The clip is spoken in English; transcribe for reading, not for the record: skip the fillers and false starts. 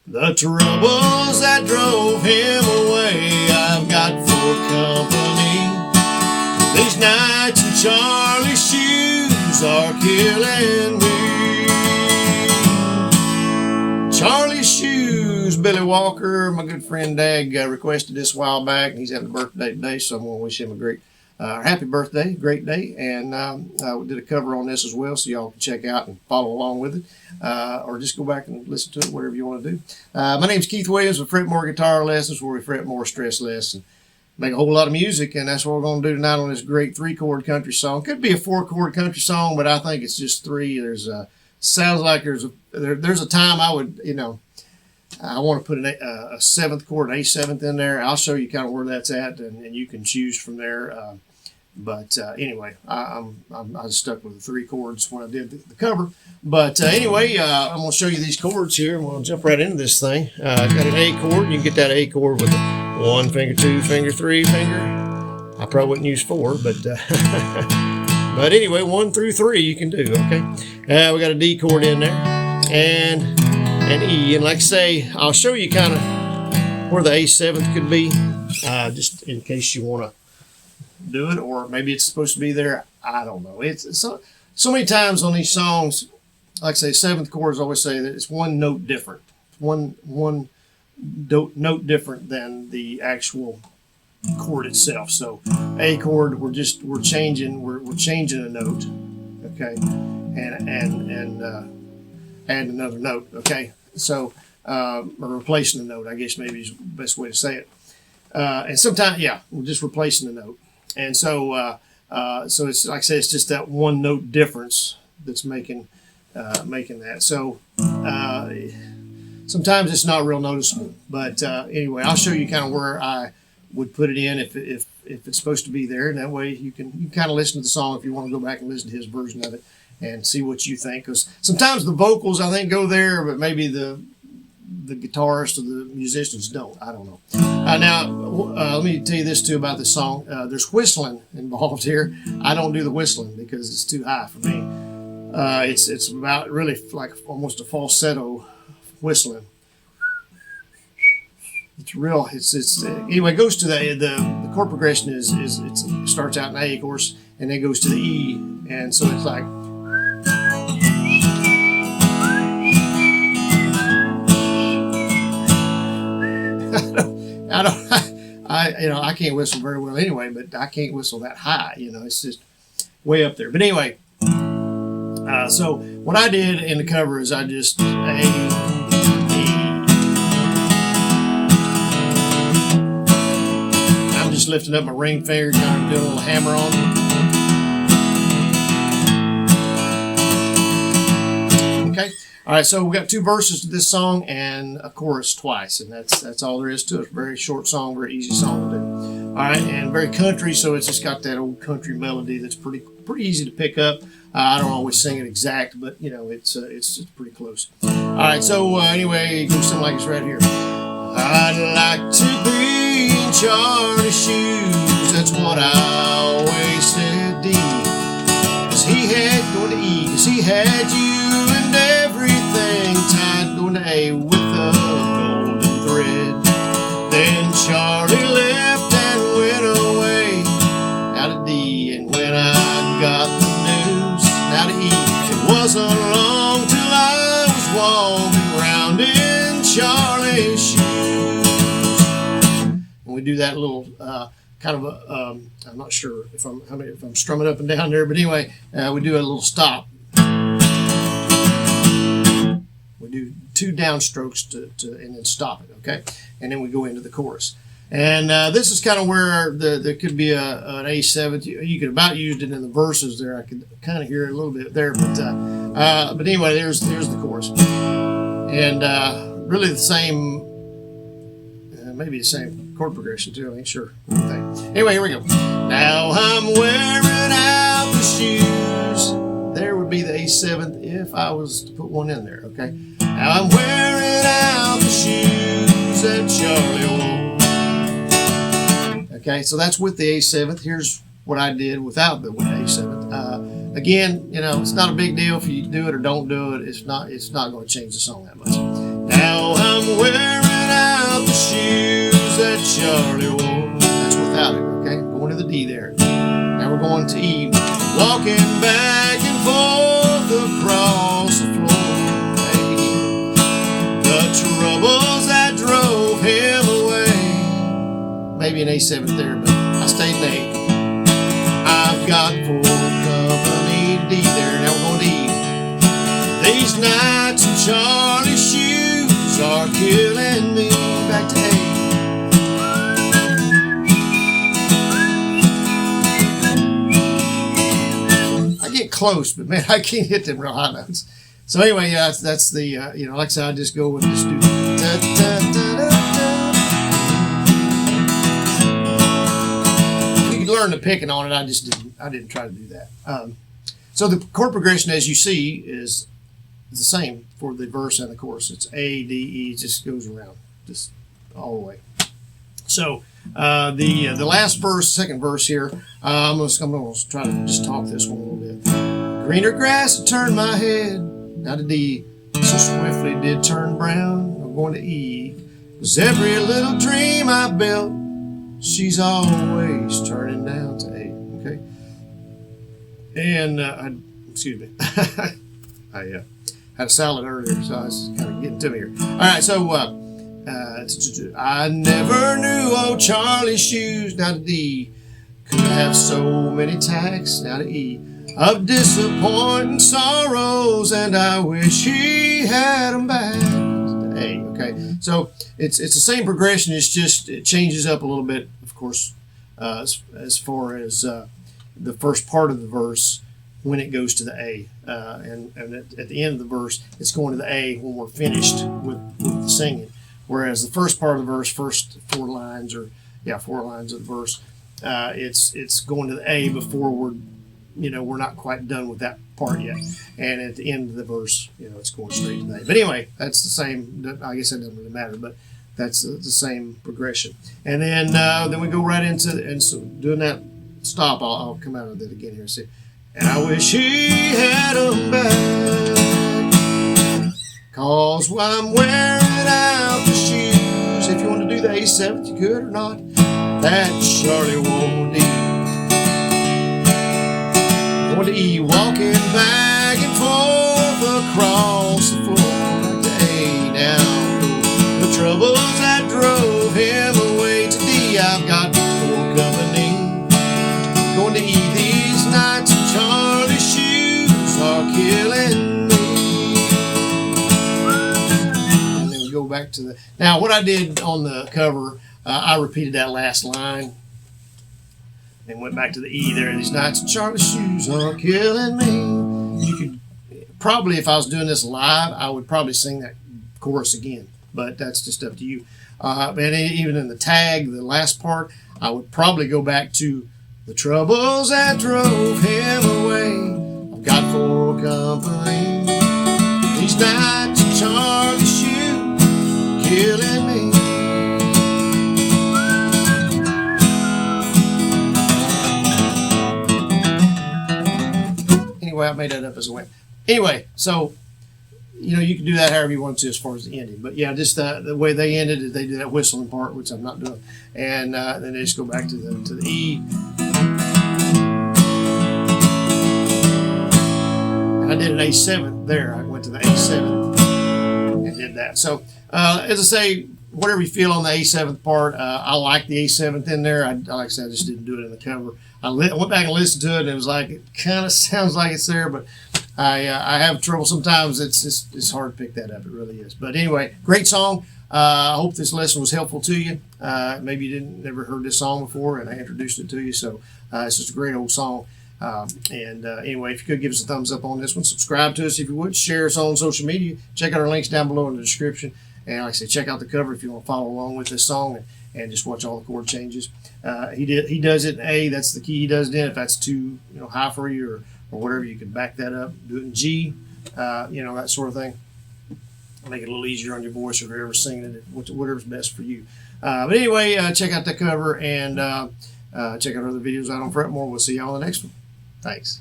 The troubles that drove him away, I've got for company. These nights in Charlie's shoes are killing me. Charlie's Shoes, Billy Walker, my good friend Dag requested this a while back. He's having a birthday today, so I'm going to wish him a great happy birthday, great day. And we did a cover on this as well, so y'all can check out and follow along with it, or just go back and listen to it, whatever you want to do. My name's Keith Williams with Fret More Guitar Lessons, where we fret more, stress less, and make a whole lot of music. And that's what we're going to do tonight on this great 3-chord country song. Could be a 4-chord country song, but I think it's just 3. Sounds like there's a time I would, I want to put a 7th chord, an A7th in there. I'll show you kind of where that's at, and you can choose from there. Anyway, I just stuck with the 3 chords when I did the cover. But anyway, I'm going to show you these chords here, and we'll jump right into this thing. Got an A chord. You can get that A chord with a 1 finger, 2 finger, 3 finger. I probably wouldn't use 4, but but anyway, 1 through 3 you can do. Okay, we got a D chord in there, and an E. And like I say, I'll show you kind of where the A7th could be, just in case you want to do it, or maybe it's supposed to be there. I don't know. It's so many times on these songs, like I say, 7th chords always say that it's 1 note different, one note different than the actual chord itself. So A chord, we're changing a note, okay, and add another note, okay. So or replacing a note, I guess maybe is the best way to say it. And sometimes, we're just replacing the note. And so it's like I say, it's just that 1 note difference that's making that. So sometimes it's not real noticeable. But anyway, I'll show you kind of where I would put it in if it's supposed to be there, and that way you can kind of listen to the song if you want to go back and listen to his version of it and see what you think. Because sometimes the vocals I think go there, but maybe the guitarist or the musicians don't. I don't know. Now, let me tell you this too about this song. There's whistling involved here. I don't do the whistling because it's too high for me. It's about really like almost a falsetto whistling. It's real. Anyway. It goes to the chord progression it starts out in A, of course, and then goes to the E, and so it's like. I can't whistle very well anyway, but I can't whistle that high. It's just way up there. But anyway, so what I did in the cover is I just A, E. I'm just lifting up my ring finger, kind of doing a little hammer on it. Okay. All right, so we got 2 verses to this song and a chorus twice, and that's all there is to it. Very short song, very easy song to do. All right, and very country, so it's just got that old country melody that's pretty easy to pick up. I don't always sing it exact, but it's pretty close. All right, so anyway, it goes something like this right here. I'd like to be in Charlie's shoes. That's what I always said, D. 'Cause he had going to E, 'cause he had you and everything tied going to A with a golden thread. Then Charlie left and went away out of D, and when I got the news out of E, it wasn't long till I was walking around in Charlie's shoes. And we do that little kind of a I'm not sure if I'm strumming up and down there, but anyway, we do a little stop. We do 2 downstrokes to and then stop it, okay? And then we go into the chorus. And this is kind of where there could be an A7. You could about used it in the verses there. I could kind of hear it a little bit there, but anyway, there's the chorus, and really the same, maybe the same chord progression too. I ain't sure. Anyway, here we go. Now I'm wearing out the shoes. There would be the A7th if I was to put one in there. Okay. Now I'm wearing out the shoes that Charlie wore. Okay, so that's with the A7th. Here's what I did without the A7th. Again, it's not a big deal if you do it or don't do it. It's not going to change the song that much. Now I'm Charlie Ward. That's without it, okay? Going to the D there. Now we're going to E. Walking back and forth across the floor. The troubles that drove him away. Maybe an A7 there, but I stayed in A. I've got full company, D there. Now we're going to E. These nights in Charlie's shoes are killing me. Back to A. I get close, but man, I can't hit them real high notes. So anyway, yeah, that's the you know, like I said, I just go with the student. Da, da, da, da, da. You can learn the picking on it. I didn't try to do that. So the chord progression, as you see, is the same for the verse and the chorus. It's A, D, E. It just goes around, just all the way. So the last verse, second verse here, I'm gonna try to just talk this one a little bit. Greener grass had turned my head. Now to D, so swiftly did turn brown. I'm going to E. 'Cause every little dream I built, she's always turning down to A. Okay. And excuse me, I had a salad earlier, so it's kind of getting to me here. All right, so I never knew old Charlie's shoes. Now to D, could have so many tacks. Now to E, of disappointing sorrows, and I wish he had them back. To A, okay. So it's the same progression. It's just it changes up a little bit, of course, as far as the first part of the verse when it goes to the A, and at the end of the verse, it's going to the A when we're finished with the singing. Whereas the first part of the verse, first 4 lines of the verse, it's going to the A before we're not quite done with that part yet. And at the end of the verse, it's going straight to the A. But anyway, that's the same. I guess that doesn't really matter, but that's the same progression. And then we go right into and so doing that stop. I'll come out of it again here and see. And I wish he had them back, 'cause I'm wearing out the shoes. If you want to do the A7, you could or not. That Charlie won't need. Going to E, walking back and forth across the floor to A. Now the troubles that drove him away to D. I've got full company. Going to E, these nights in Charlie's shoes are killing me. And then we go back to the. Now, what I did on the cover, I repeated that last line and went back to the E there. These nights in Charlie's shoes are killing me. You could probably, if I was doing this live, I would probably sing that chorus again, but that's just up to you. And even in the tag, the last part, I would probably go back to the troubles that drove him away. I've got full company. These nights in Charlie's shoes killing me. Anyway, I made that up as I went. Anyway, so you can do that however you want to as far as the ending. But yeah, just the way they ended it, they did that whistling part, which I'm not doing, and then they just go back to the E. And I did an A7 there. I went to the A7 and did that. So as I say, whatever you feel on the A7th part, I like the A7th in there. Like I said, I just didn't do it in the cover. I went back and listened to it, and it was like, it kind of sounds like it's there, but I have trouble sometimes. It's hard to pick that up. It really is. But anyway, great song. I hope this lesson was helpful to you. Maybe you never heard this song before, and I introduced it to you. So it's just a great old song. Anyway, if you could give us a thumbs up on this one, subscribe to us if you would, share us on social media, check out our links down below in the description. And like I said, check out the cover if you want to follow along with this song and just watch all the chord changes. He does it in A. That's the key he does it in. If that's too high for you or whatever, you can back that up. Do it in G, that sort of thing. Make it a little easier on your voice or whoever's singing it, whatever's best for you. But anyway, check out the cover and check out other videos out on Fretmore. We'll see you all on the next one. Thanks.